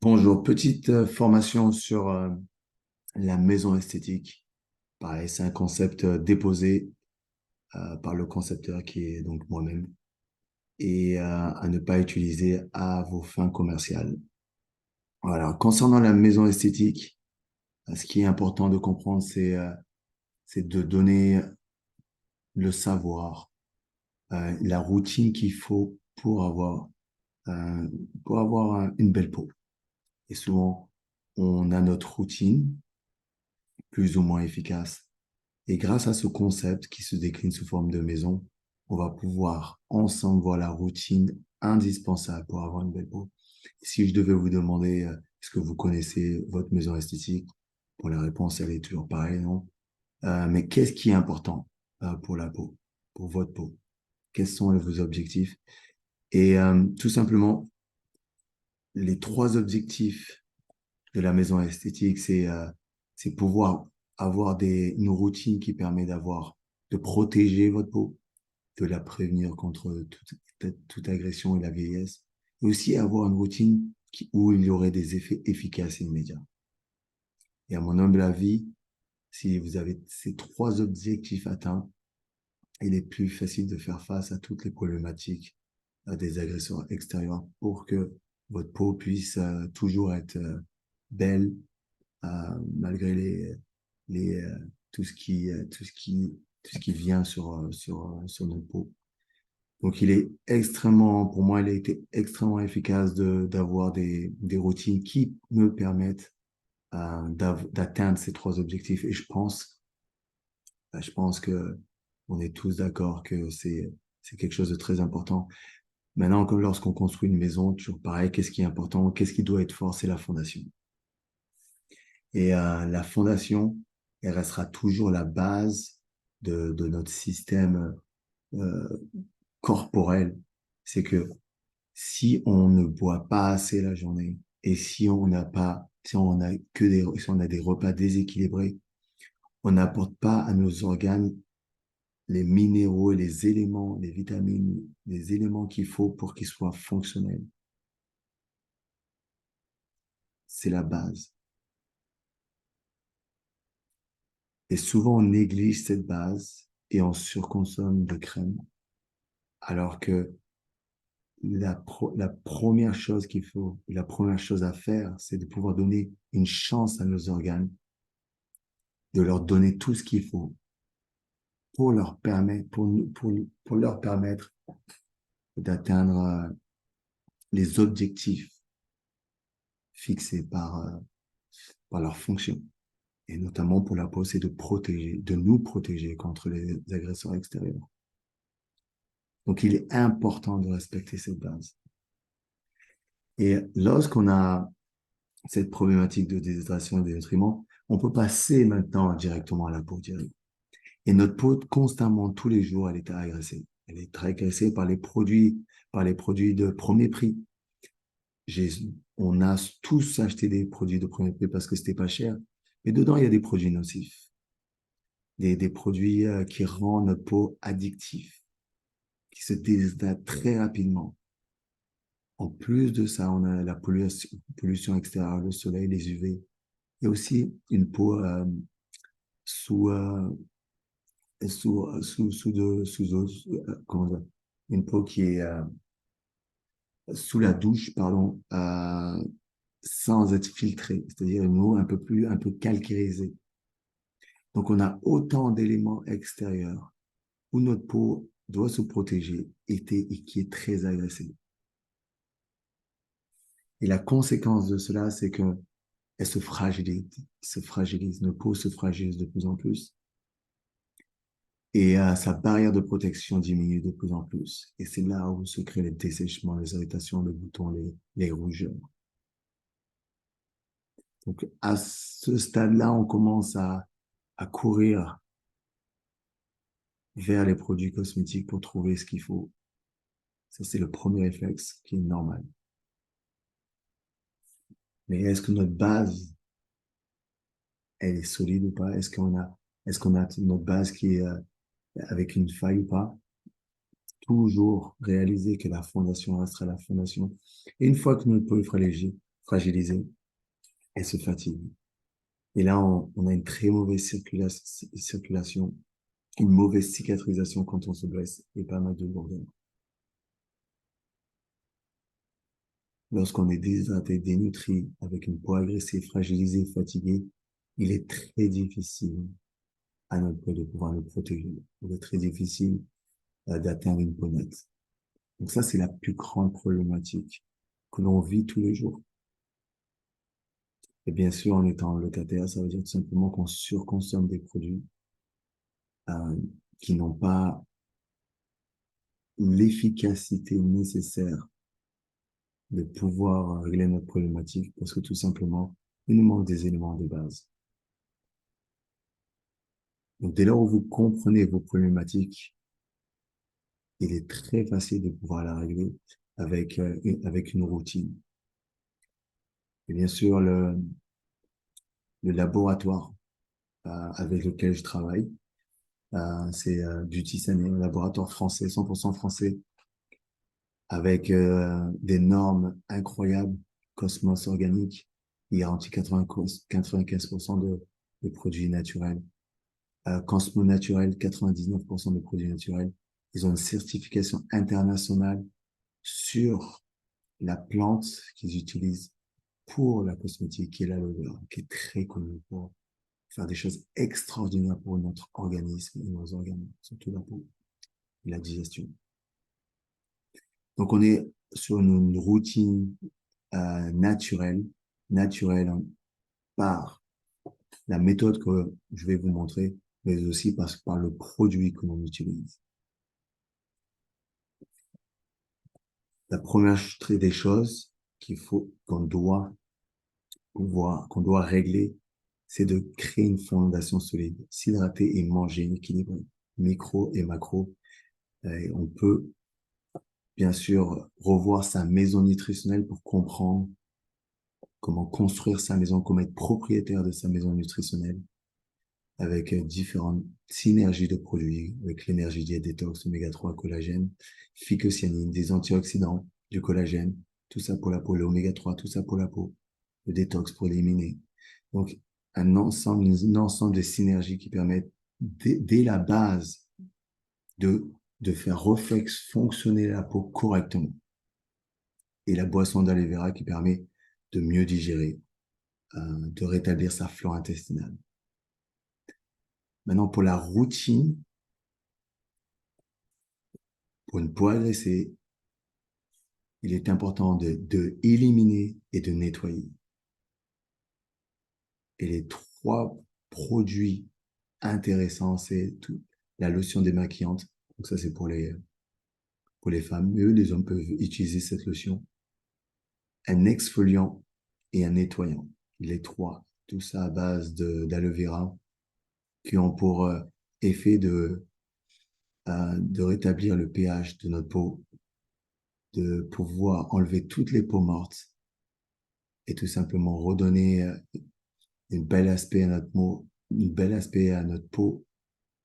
Bonjour, petite formation sur la maison esthétique. Pareil, c'est un concept déposé par le concepteur qui est donc moi-même et à ne pas utiliser à vos fins commerciales. Voilà. Concernant la maison esthétique, ce qui est important de comprendre, c'est de donner le savoir, la routine qu'il faut euh, pour avoir une belle peau. Et souvent, on a notre routine plus ou moins efficace. Et grâce à ce concept qui se décline sous forme de maison, on va pouvoir ensemble voir la routine indispensable pour avoir une belle peau. Si je devais vous demander, est-ce que vous connaissez votre maison esthétique? Pour la réponse, elle est toujours pareille, non? Mais qu'est-ce qui est important pour la peau, pour votre peau? Quels sont vos objectifs? Et tout simplement, les trois objectifs de la maison esthétique, c'est pouvoir avoir une routine qui permet de protéger votre peau, de la prévenir contre toute agression et la vieillesse, et aussi avoir une routine où il y aurait des effets efficaces et immédiats. Et à mon humble avis, si vous avez ces trois objectifs atteints, il est plus facile de faire face à toutes les problématiques des agresseurs extérieurs pour que votre peau puisse toujours être belle, malgré les, tout ce qui, tout ce qui, tout ce qui vient sur notre peau. Donc, pour moi, il a été extrêmement efficace d'avoir des routines qui me permettent d'atteindre ces trois objectifs. Et je pense que on est tous d'accord que c'est quelque chose de très important. Maintenant, comme lorsqu'on construit une maison, toujours pareil, qu'est-ce qui est important, qu'est-ce qui doit être fort, c'est la fondation. Et la fondation, elle restera toujours la base de notre système euh, corporel. C'est que si on ne boit pas assez la journée et si on a des repas déséquilibrés, on n'apporte pas à nos organes les minéraux et les éléments, les vitamines, les éléments qu'il faut pour qu'ils soient fonctionnels. C'est la base. Et souvent, on néglige cette base et on surconsomme de crème, alors que la première chose la première chose à faire, c'est de pouvoir donner une chance à nos organes, de leur donner tout ce qu'il faut pour leur permettre, pour leur permettre d'atteindre les objectifs fixés par leur fonction. Et notamment pour la peau, c'est de nous protéger contre les agresseurs extérieurs. Donc, il est important de respecter cette base. Et lorsqu'on a cette problématique de déshydratation des nutriments, on peut passer maintenant directement à la peau directe. Et notre peau, constamment, tous les jours, elle est agressée. Elle est très agressée par les produits de premier prix. J'ai, on a tous acheté des produits de premier prix parce que c'était pas cher. Mais dedans, il y a des produits nocifs. Des produits qui rendent notre peau addictive, qui se déshydratent très rapidement. En plus de ça, on a la pollution extérieure, le soleil, les UV, et aussi une peau sous, euh, comment dire, une peau qui est sous la douche, pardon, sans être filtrée, c'est-à-dire une eau un peu calcarisée. Donc, on a autant d'éléments extérieurs où notre peau doit se protéger et qui est très agressée. Et la conséquence de cela, c'est que elle se fragilise, nos peaux se fragilisent de plus en plus et sa barrière de protection diminue de plus en plus. Et c'est là où se créent les dessèchements, les irritations, les boutons, les rougeurs. Donc, à ce stade-là, on commence à courir vers les produits cosmétiques pour trouver ce qu'il faut. Ça, c'est le premier réflexe qui est normal. Mais est-ce que notre base, elle est solide ou pas? Est-ce qu'on a notre base qui est avec une faille ou pas? Toujours réaliser que la fondation restera la fondation. Et une fois que notre peau est fragile, fragilisée, elle se fatigue. Et là, on a une très mauvaise circulation, une mauvaise cicatrisation quand on se blesse et pas mal de lourdeur. Lorsqu'on est déshydraté, dénutri, avec une peau agressée, fragilisée, fatiguée, il est très difficile à notre peau de pouvoir le protéger. Il est très difficile d'atteindre une peau nette. Donc ça, c'est la plus grande problématique que l'on vit tous les jours. Et bien sûr, en étant locataire, ça veut dire tout simplement qu'on surconsomme des produits euh, qui n'ont pas l'efficacité nécessaire de pouvoir régler notre problématique parce que tout simplement, il nous manque des éléments de base. Donc, dès lors où vous comprenez vos problématiques, il est très facile de pouvoir la régler avec une routine. Et bien sûr, le laboratoire avec lequel je travaille, c'est Beauty Sané, un laboratoire français, 100% français, avec des normes incroyables, Cosmos organique, il garantit 95% de produits naturels. Cosmo Naturel, 99% de produits naturels. Ils ont une certification internationale sur la plante qu'ils utilisent pour la cosmétique, qui est l'aloe vera, qui est très connue pour faire des choses extraordinaires pour notre organisme et nos organes, surtout la peau et la digestion. Donc, on est sur une routine naturelle par la méthode que je vais vous montrer, mais aussi par le produit que l'on utilise. La première des choses qu'on doit régler, c'est de créer une fondation solide, s'hydrater et manger équilibré, micro et macro. Et on peut, bien sûr, revoir sa maison nutritionnelle pour comprendre comment construire sa maison, comment être propriétaire de sa maison nutritionnelle avec différentes synergies de produits, avec l'énergie diète détox, oméga 3, collagène, phycocyanine, des antioxydants, du collagène, tout ça pour la peau, l'oméga 3, tout ça pour la peau, le détox pour éliminer. Donc, un ensemble de synergies qui permettent, dès la base, de, de faire fonctionner la peau correctement. Et la boisson d'aloe vera qui permet de mieux digérer, de rétablir sa flore intestinale. Maintenant, pour la routine, pour une peau agressée, il est important de éliminer et de nettoyer. Et les trois produits intéressants, c'est la lotion démaquillante. Donc ça, c'est pour les femmes. Eux, les hommes peuvent utiliser cette lotion. Un exfoliant et un nettoyant. Les trois. Tout ça à base d'aloe vera qui ont pour effet de rétablir le pH de notre peau, de pouvoir enlever toutes les peaux mortes et tout simplement redonner un bel aspect à un bel aspect à notre peau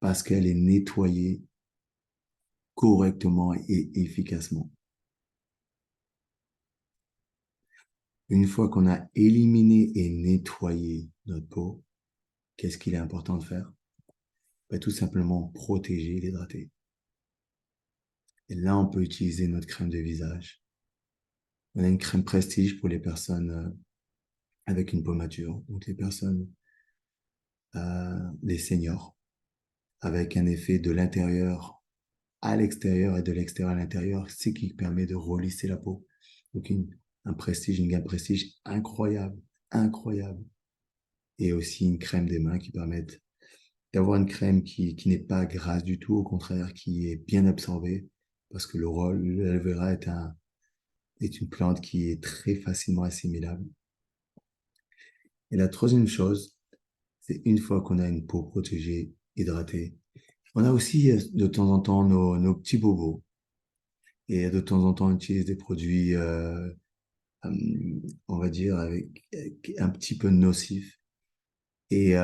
parce qu'elle est nettoyée correctement et efficacement. Une fois qu'on a éliminé et nettoyé notre peau, qu'est-ce qu'il est important de faire? Ben, tout simplement protéger, l'hydrater. Et là, on peut utiliser notre crème de visage. On a une crème prestige pour les personnes avec une peau mature, donc les personnes, les seniors, avec un effet de l'intérieur à l'extérieur et de l'extérieur à l'intérieur, ce qui permet de relisser la peau. Donc un prestige, une gamme prestige incroyable, incroyable. Et aussi une crème des mains qui permettent d'avoir une crème qui n'est pas grasse du tout, au contraire, qui est bien absorbée, parce que l'aloe vera est une plante qui est très facilement assimilable. Et la troisième chose, c'est une fois qu'on a une peau protégée, hydratée, on a aussi de temps en temps nos petits bobos. Et de temps en temps, on utilise des produits, on va dire, avec un petit peu nocifs. Et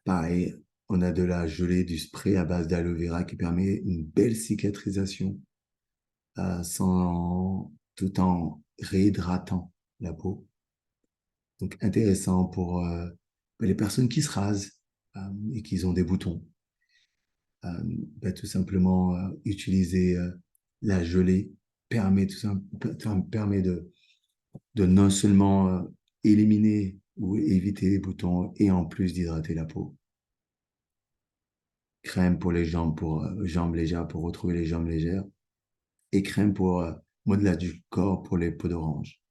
pareil, on a de la gelée, du spray à base d'aloe vera qui permet une belle cicatrisation tout en réhydratant la peau. Donc, intéressant pour les personnes qui se rasent et qui ont des boutons. Tout simplement, utiliser la gelée permet, permet de non seulement éliminer ou éviter les boutons et en plus d'hydrater la peau. Crème pour les jambes, pour jambes légères, pour retrouver les jambes légères. Et crème pour modelage du corps pour les peaux d'orange.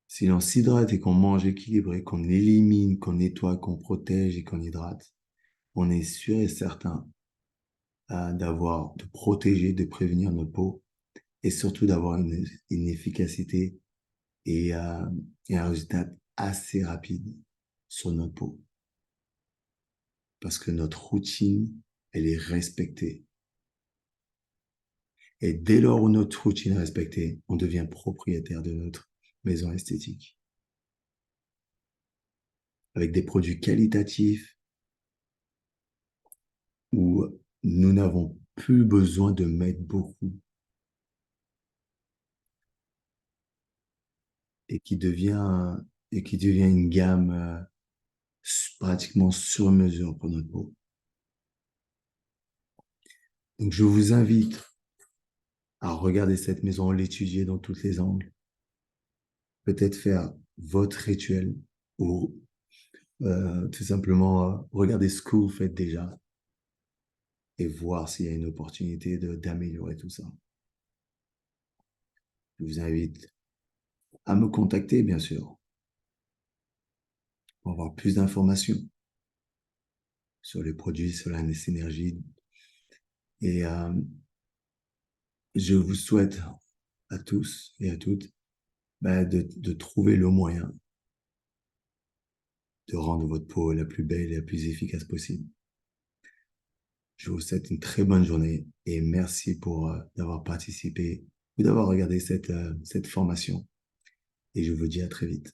Si l'on s'hydrate et qu'on mange équilibré, qu'on élimine, qu'on nettoie, qu'on protège et qu'on hydrate, on est sûr et certain de protéger, de prévenir notre peau et surtout d'avoir une efficacité et, euh, et un résultat assez rapide sur notre peau. Parce que notre routine, elle est respectée. Et dès lors où notre routine est respectée, on devient propriétaire de notre maison esthétique. Avec des produits qualitatifs où nous n'avons plus besoin de mettre beaucoup et et qui devient une gamme pratiquement sur mesure pour notre peau. Donc, je vous invite à regarder cette maison, l'étudier dans tous les angles, peut-être faire votre rituel ou tout simplement regarder ce que vous faites déjà et voir s'il y a une opportunité d'améliorer tout ça. Je vous invite à me contacter, bien sûr, pour avoir plus d'informations sur les produits, sur la synergie. Et je vous souhaite à tous et à toutes de trouver le moyen de rendre votre peau la plus belle et la plus efficace possible. Je vous souhaite une très bonne journée et merci pour d'avoir participé ou d'avoir regardé cette formation. Et je vous dis à très vite.